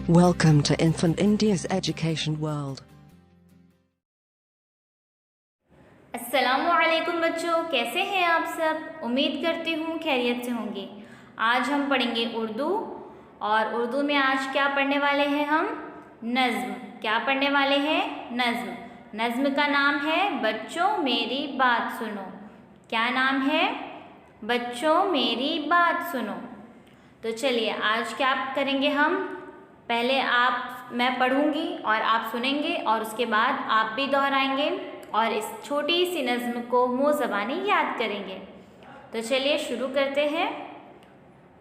Welcome to Infant India's Education World. अस्सलामुअलैकुम बच्चों, कैसे हैं आप सब। उम्मीद करती हूँ खैरियत से होंगे। आज हम पढ़ेंगे उर्दू, और उर्दू में आज क्या पढ़ने वाले हैं हम? नज़्म। क्या पढ़ने वाले हैं? नज़्म। नज़्म का नाम है बच्चों मेरी बात सुनो। क्या नाम है? बच्चों मेरी बात सुनो। तो चलिए आज क्या करेंगे हम? पहले मैं पढ़ूंगी और आप सुनेंगे, और उसके बाद आप भी दोहराएंगे और इस छोटी सी नज़्म को मुँह ज़बानी याद करेंगे। तो चलिए शुरू करते हैं।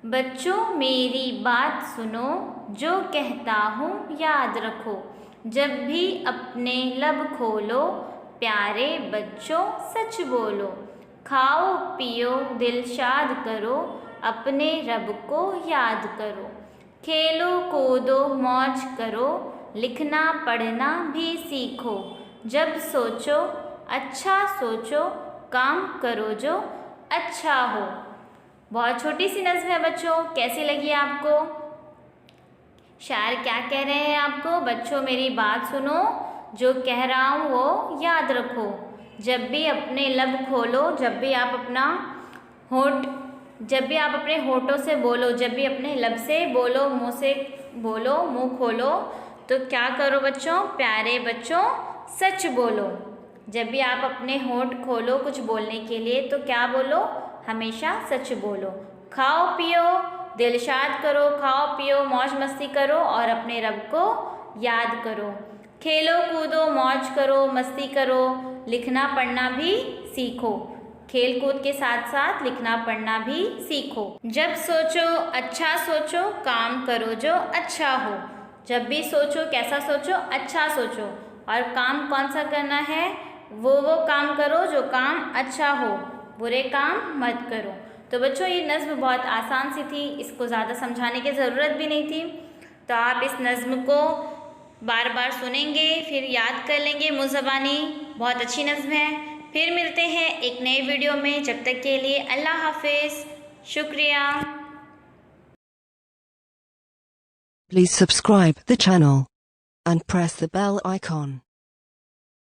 बच्चों मेरी बात सुनो, जो कहता हूँ याद रखो। जब भी अपने लब खोलो, प्यारे बच्चों सच बोलो। खाओ पियो दिल शाद करो, अपने रब को याद करो। खेलो कूदो मौज करो, लिखना पढ़ना भी सीखो। जब सोचो अच्छा सोचो, काम करो जो अच्छा हो। बहुत छोटी सी नज़्म है बच्चों, कैसी लगी आपको? शायर क्या कह रहे हैं आपको? बच्चों मेरी बात सुनो, जो कह रहा हूँ वो याद रखो। जब भी अपने लब खोलो, जब भी आप अपने होठों से बोलो, जब भी अपने लब से बोलो, मुँह से बोलो, मुँह खोलो, तो क्या करो बच्चों? प्यारे बच्चों सच बोलो। जब भी आप अपने होठ खोलो कुछ बोलने के लिए, तो क्या बोलो? हमेशा सच बोलो। खाओ पियो दिल शाद करो, खाओ पियो मौज मस्ती करो और अपने रब को याद करो। खेलो कूदो मौज करो, मस्ती करो, लिखना पढ़ना भी सीखो। खेल कूद के साथ साथ लिखना पढ़ना भी सीखो। जब सोचो अच्छा सोचो, काम करो जो अच्छा हो। जब भी सोचो कैसा सोचो? अच्छा सोचो। और काम कौन सा करना है? वो काम करो जो काम अच्छा हो, बुरे काम मत करो। तो बच्चों ये नज़्म बहुत आसान सी थी, इसको ज़्यादा समझाने की ज़रूरत भी नहीं थी। तो आप इस नज़्म को बार बार सुनेंगे, फिर याद कर लेंगे मुँह ज़बानी। बहुत अच्छी नज़्म है। फिर मिलते हैं एक नए वीडियो में। जब तक के लिए अल्लाह हाफिज़। शुक्रिया। Please subscribe the channel and press the bell icon.